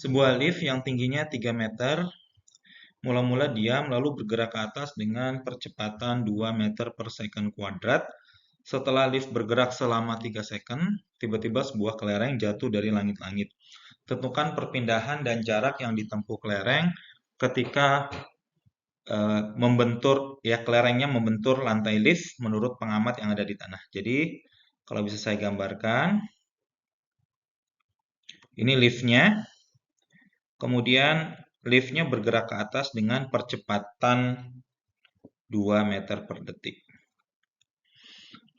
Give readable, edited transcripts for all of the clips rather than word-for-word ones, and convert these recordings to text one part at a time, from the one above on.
Sebuah lift yang tingginya 3 meter, mula-mula diam lalu bergerak ke atas dengan percepatan 2 meter per second kuadrat. Setelah lift bergerak selama 3 second, tiba-tiba sebuah kelereng jatuh dari langit-langit. Tentukan perpindahan dan jarak yang ditempuh kelereng ketika kelerengnya membentur lantai lift menurut pengamat yang ada di tanah. Jadi, kalau bisa saya gambarkan, ini liftnya. Kemudian liftnya bergerak ke atas dengan percepatan 2 meter per detik.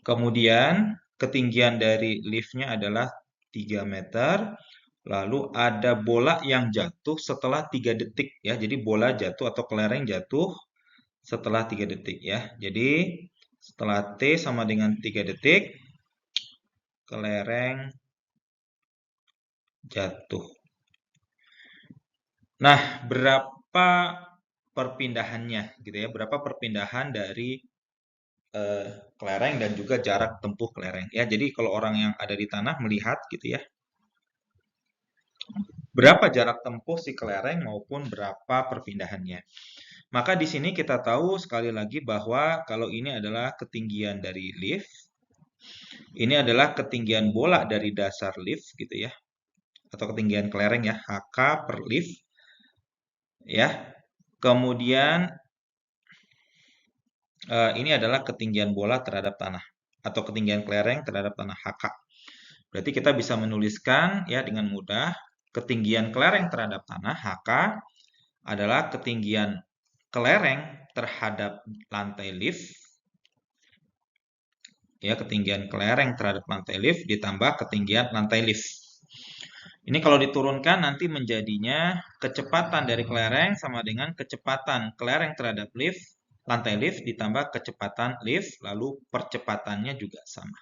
Kemudian ketinggian dari liftnya adalah 3 meter. Lalu ada bola yang jatuh setelah 3 detik ya. Jadi bola jatuh atau kelereng jatuh setelah 3 detik ya. Jadi setelah T sama dengan 3 detik, kelereng jatuh. Nah, berapa perpindahannya gitu ya? Berapa perpindahan dari kelereng dan juga jarak tempuh kelereng ya. Jadi kalau orang yang ada di tanah melihat gitu ya, berapa jarak tempuh si kelereng maupun berapa perpindahannya. Maka di sini kita tahu sekali lagi bahwa kalau ini adalah ketinggian dari lift, ini adalah ketinggian bola dari dasar lift gitu ya, atau ketinggian kelereng ya, HK per lift ya. Kemudian ini adalah ketinggian bola terhadap tanah atau ketinggian kelereng terhadap tanah HK. Berarti kita bisa menuliskan ya dengan mudah ketinggian kelereng terhadap tanah HK adalah ketinggian kelereng terhadap lantai lift ya, ketinggian kelereng terhadap lantai lift ditambah ketinggian lantai lift. Ini kalau diturunkan nanti menjadinya kecepatan dari kelereng sama dengan kecepatan kelereng terhadap lift, lantai lift ditambah kecepatan lift, lalu percepatannya juga sama.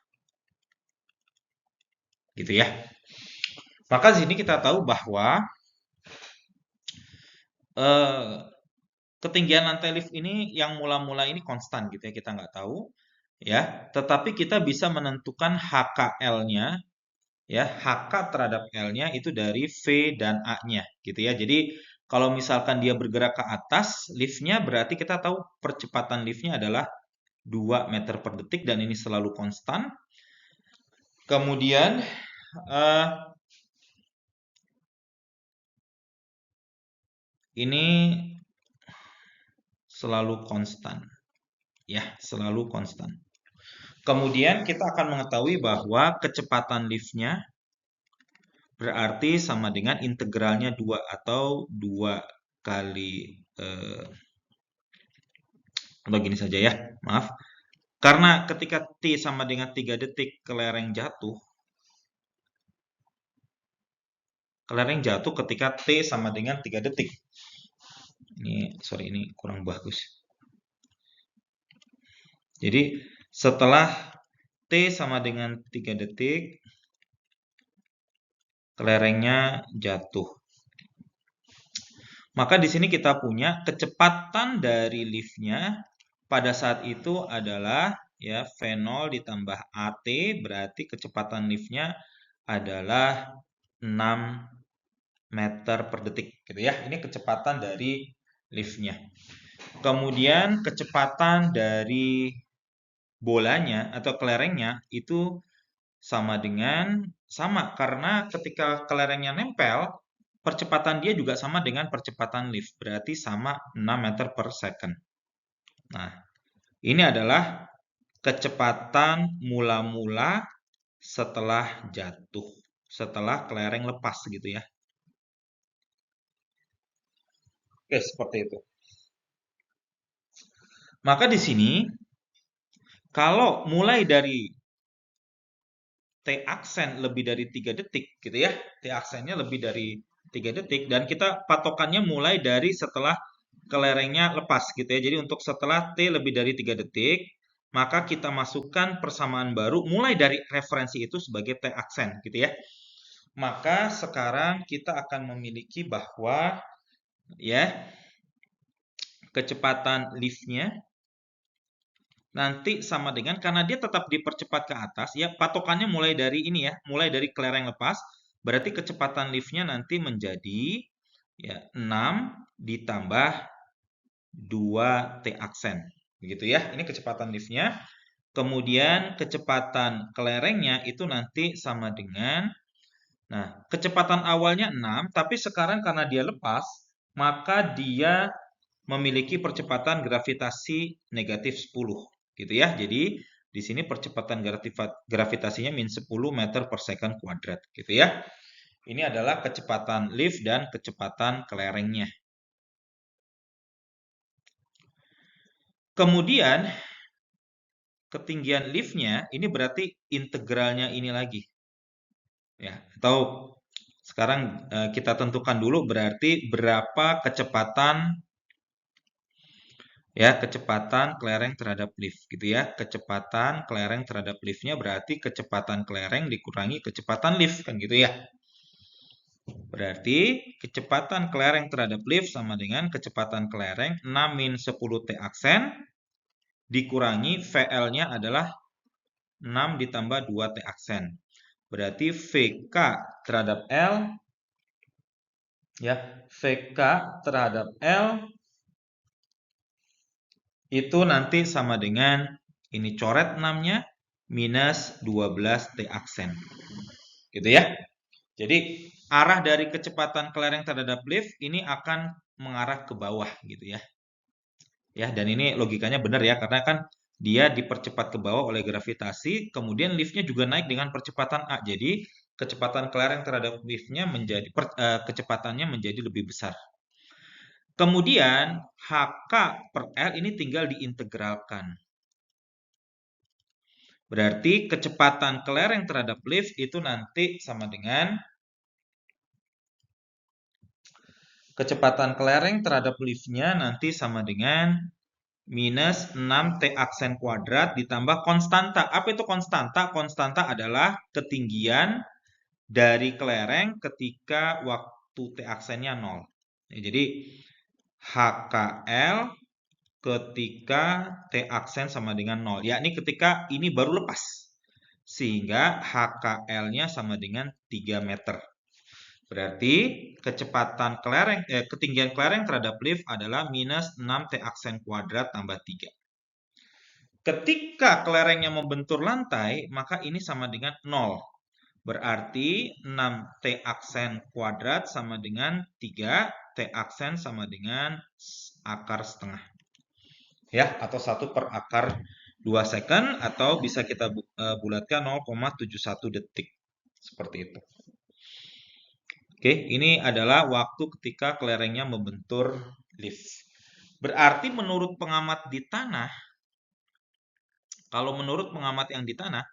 Gitu ya. Maka di sini kita tahu bahwa ketinggian lantai lift ini yang mula-mula ini konstan gitu ya, kita nggak tahu ya. Tetapi kita bisa menentukan HKL-nya ya, HK terhadap L-nya itu dari V dan A-nya gitu ya. Jadi kalau misalkan dia bergerak ke atas liftnya berarti kita tahu percepatan liftnya adalah 2 meter per detik dan ini selalu konstan. Kemudian ini selalu konstan ya, selalu konstan. Kemudian kita akan mengetahui bahwa kecepatan liftnya berarti sama dengan integralnya 2 atau 2 kali begini saja ya, maaf. Karena ketika T sama dengan 3 detik kelereng jatuh. Kelereng jatuh ketika T sama dengan 3 detik. Ini kurang bagus. Jadi setelah T sama dengan 3 detik kelerengnya jatuh. Maka di sini kita punya kecepatan dari liftnya pada saat itu adalah ya V0 ditambah AT berarti kecepatan liftnya adalah 6 meter per detik gitu ya. Ini kecepatan dari liftnya. Kemudian kecepatan dari bolanya atau kelerengnya itu sama karena ketika kelerengnya nempel percepatan dia juga sama dengan percepatan lift berarti sama 6 meter per second. Nah, ini adalah kecepatan mula-mula setelah jatuh, setelah kelereng lepas gitu ya. Oke, seperti itu. Maka di sini kalau mulai dari T aksen lebih dari 3 detik gitu ya. T aksennya lebih dari 3 detik dan kita patokannya mulai dari setelah kelerengnya lepas gitu ya. Jadi untuk setelah T lebih dari 3 detik, maka kita masukkan persamaan baru mulai dari referensi itu sebagai T aksen gitu ya. Maka sekarang kita akan memiliki bahwa ya kecepatan liftnya nanti sama dengan karena dia tetap dipercepat ke atas ya patokannya mulai dari ini ya mulai dari kelereng lepas Berarti kecepatan liftnya nanti menjadi ya 6 ditambah 2 T aksen. Begitu ya. Ini kecepatan liftnya. Kemudian kecepatan kelerengnya itu nanti sama dengan, nah, kecepatan awalnya 6, tapi sekarang karena dia lepas, maka dia memiliki percepatan gravitasi negatif 10. Gitu ya. Jadi di sini percepatan gravitasinya min 10 meter per second kuadrat. Gitu ya. Ini adalah kecepatan lift dan kecepatan kelerengnya. Kemudian ketinggian liftnya ini berarti integralnya ini lagi. Ya, atau sekarang kita tentukan dulu berarti berapa kecepatan ya, kecepatan kelereng terhadap lift gitu ya. Kecepatan kelereng terhadap liftnya berarti kecepatan kelereng dikurangi kecepatan lift kan gitu ya. Berarti kecepatan kelereng terhadap lift sama dengan kecepatan kelereng 6 min 10 T aksen dikurangi VL-nya adalah 6 ditambah 2 T aksen. Berarti VK terhadap L ya, VK terhadap L itu nanti sama dengan ini coret 6-nya minus 12 T aksen. Gitu ya. Jadi arah dari kecepatan kelereng terhadap lift ini akan mengarah ke bawah gitu ya. Ya, dan ini logikanya benar ya karena kan dia dipercepat ke bawah oleh gravitasi, kemudian liftnya juga naik dengan percepatan A. Jadi kecepatan kelereng terhadap liftnya menjadi kecepatannya menjadi lebih besar. Kemudian HK per L ini tinggal diintegralkan. Berarti kecepatan kelereng terhadap lift itu nanti sama dengan kecepatan kelereng terhadap liftnya nanti sama dengan minus 6 T aksen kuadrat ditambah konstanta. Apa itu konstanta? Konstanta adalah ketinggian dari kelereng ketika waktu T aksennya 0. Jadi HKL ketika T aksen sama dengan 0. Yakni ketika ini baru lepas. Sehingga HKL-nya sama dengan 3 meter. Berarti kecepatan ketinggian kelereng terhadap lift adalah minus 6 T aksen kuadrat tambah 3. Ketika kelerengnya membentur lantai, maka ini sama dengan 0. Berarti 6 T aksen kuadrat sama dengan 3. T aksen sama dengan akar setengah. Ya, atau 1 per akar 2 second, atau bisa kita bulatkan 0,71 detik. Seperti itu. Oke, ini adalah waktu ketika kelerengnya membentur lift. Berarti menurut pengamat di tanah, kalau menurut pengamat yang di tanah,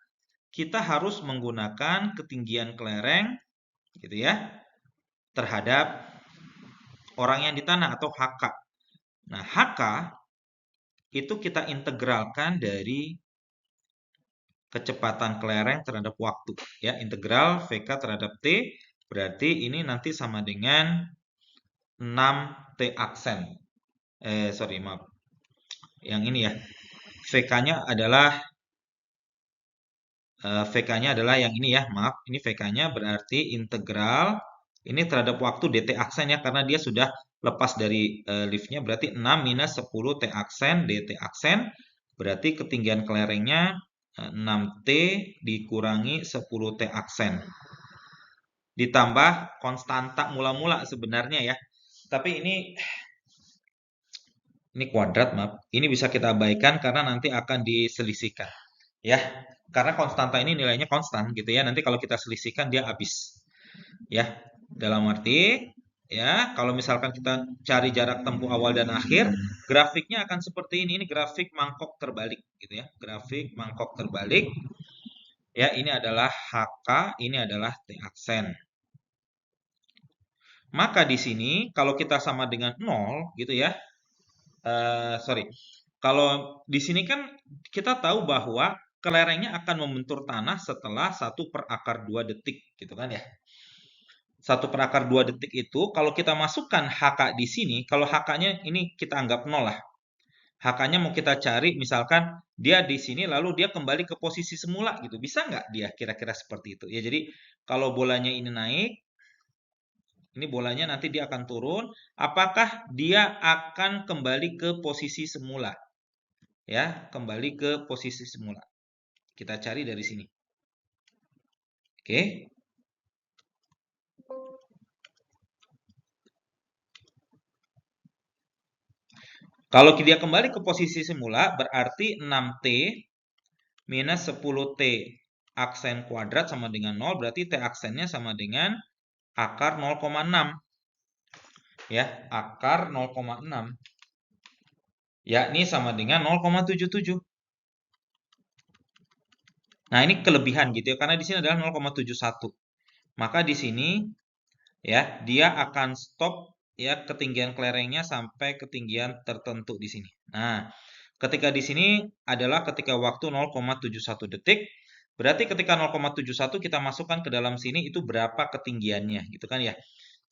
kita harus menggunakan ketinggian kelereng gitu ya terhadap orang yang di tanah atau HK. Nah, HK itu kita integralkan dari kecepatan kelereng terhadap waktu ya, integral VK terhadap T berarti ini nanti sama dengan 6 T aksen. Maaf. Yang ini ya. VK-nya adalah yang ini ya, maaf. Ini VK-nya berarti integral ini terhadap waktu DT aksen ya, karena dia sudah lepas dari liftnya, berarti 6 minus 10 T aksen DT aksen, berarti ketinggian kelerengnya 6T dikurangi 10 T aksen. Ditambah konstanta mula-mula sebenarnya ya. Tapi ini kuadrat, maaf. Ini bisa kita abaikan karena nanti akan diselisihkan. Ya, karena konstanta ini nilainya konstan gitu ya. Nanti kalau kita selisihkan dia habis. Ya, dalam arti ya, kalau misalkan kita cari jarak tempuh awal dan akhir, grafiknya akan seperti ini. Ini grafik mangkok terbalik gitu ya. Grafik mangkok terbalik. Ya, ini adalah HK, ini adalah T aksen. Maka di sini kalau kita sama dengan 0 gitu ya. Kalau di sini kan kita tahu bahwa kelerengnya akan membentur tanah setelah 1 per akar 2 detik gitu kan ya. 1 per akar 2 detik itu kalau kita masukkan HK di sini, kalau HK-nya ini kita anggap 0 lah. HK-nya mau kita cari, misalkan dia di sini lalu dia kembali ke posisi semula gitu. Bisa nggak dia kira-kira seperti itu? Ya, jadi kalau bolanya ini naik, ini bolanya nanti dia akan turun. Apakah dia akan kembali ke posisi semula? Ya, kembali ke posisi semula. Kita cari dari sini. Oke. Kalau dia kembali ke posisi semula, berarti 6T minus 10T aksen kuadrat sama dengan 0. Berarti T aksennya sama dengan akar 0,6. Ya, akar 0,6. Yakni sama dengan 0,77. Nah, ini kelebihan gitu ya, karena di sini adalah 0,71. Maka di sini ya, dia akan stop ya ketinggian kelerengnya sampai ketinggian tertentu di sini. Nah, ketika di sini adalah ketika waktu 0,71 detik. Berarti ketika 0,71 kita masukkan ke dalam sini itu berapa ketinggiannya gitu kan ya.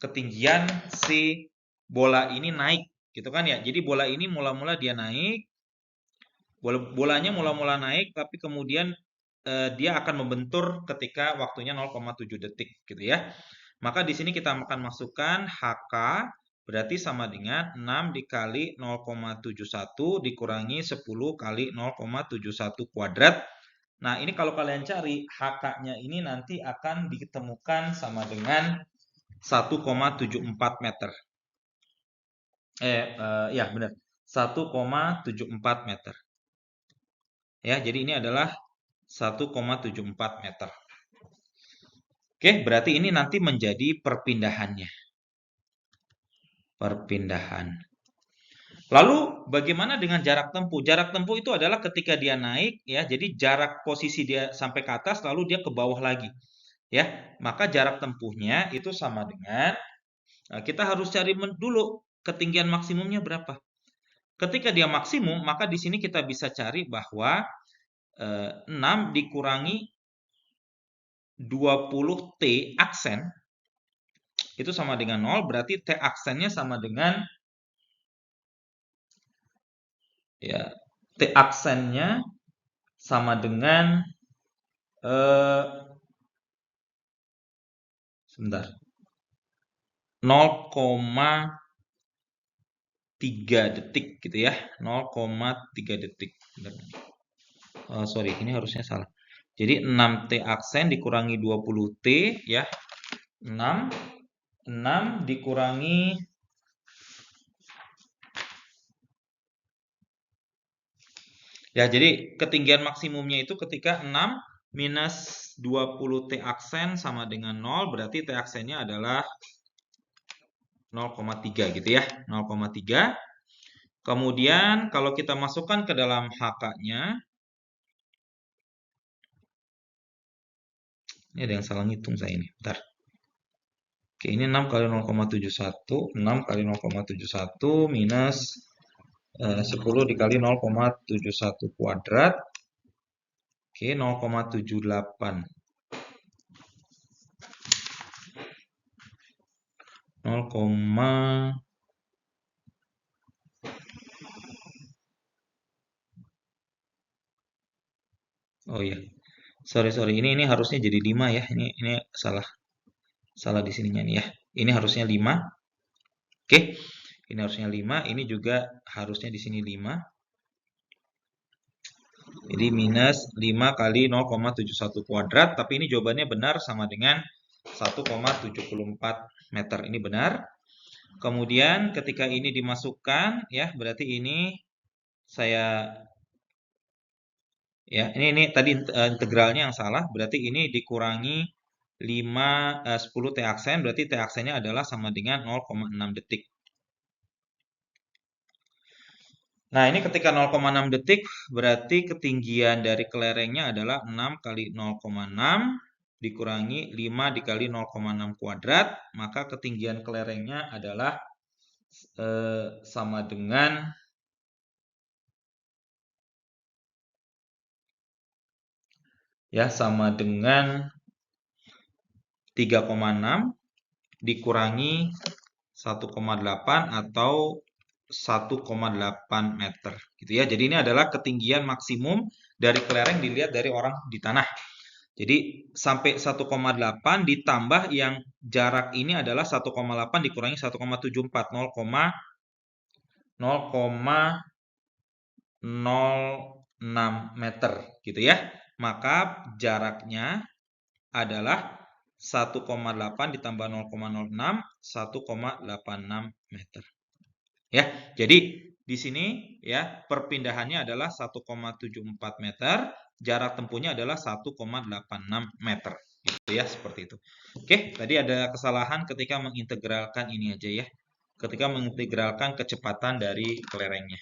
Ketinggian si bola ini naik gitu kan ya. Jadi bola ini mula-mula dia naik. Bolanya mula-mula naik tapi kemudian dia akan membentur ketika waktunya 0,7 detik gitu ya. Maka di sini kita akan masukkan HK berarti sama dengan 6 dikali 0,71 dikurangi 10 kali 0,71 kuadrat. Nah, ini kalau kalian cari HK-nya ini nanti akan ditemukan sama dengan 1,74 meter. Ya benar. 1,74 meter. Ya, jadi ini adalah 1,74 meter. Oke, berarti ini nanti menjadi perpindahannya. Perpindahan. Lalu bagaimana dengan jarak tempuh? Jarak tempuh itu adalah ketika dia naik ya, jadi jarak posisi dia sampai ke atas lalu dia ke bawah lagi. Ya, maka jarak tempuhnya itu sama dengan kita harus cari dulu ketinggian maksimumnya berapa. Ketika dia maksimum, maka di sini kita bisa cari bahwa 6 dikurangi 20T aksen itu sama dengan 0, berarti T aksennya sama dengan ya T aksennya sama dengan sebentar 0,3 detik gitu ya, 0,3 detik. Sorry, ini harusnya salah. Jadi 6T aksen dikurangi 20T ya. 6 dikurangi ya, jadi ketinggian maksimumnya itu ketika 6 minus 20T aksen sama dengan 0, berarti T aksennya adalah 0,3 gitu ya, 0,3. Kemudian kalau kita masukkan ke dalam HK-nya, ini ada yang salah ngitung saya ini, bentar. Oke, ini 6 kali 0,71, 6 kali 0,71 minus 10 dikali 0,71 kuadrat. Oke, 0,78. 0, oh iya. Sorry. Ini harusnya jadi 5 ya. Ini salah di sininya nih ya. Ini harusnya 5. Oke. Ini harusnya 5, ini juga harusnya di sini 5. Jadi minus 5 kali 0,71 kuadrat, tapi ini jawabannya benar sama dengan 1,74 meter. Ini benar. Kemudian ketika ini dimasukkan ya, berarti ini saya ya, ini tadi integralnya yang salah, berarti ini dikurangi 10 T aksen, berarti T aksennya adalah sama dengan 0,6 detik. Nah, ini ketika 0,6 detik, berarti ketinggian dari kelerengnya adalah 6 kali 0,6 dikurangi 5 dikali 0,6 kuadrat, maka ketinggian kelerengnya adalah sama dengan ya sama dengan 3,6 dikurangi 1,8 atau 1,8 meter gitu ya. Jadi ini adalah ketinggian maksimum dari kelereng dilihat dari orang di tanah. Jadi sampai 1,8 ditambah yang jarak ini adalah 1,8 dikurangi 1,74 0,06 meter gitu ya. Maka jaraknya adalah 1,8 ditambah 0,06 1,86 meter. Ya, jadi di sini ya perpindahannya adalah 1,74 meter, jarak tempuhnya adalah 1,86 meter. Gitu ya, seperti itu. Oke, tadi ada kesalahan ketika mengintegralkan ini aja ya. Ketika mengintegralkan kecepatan dari kelerengnya.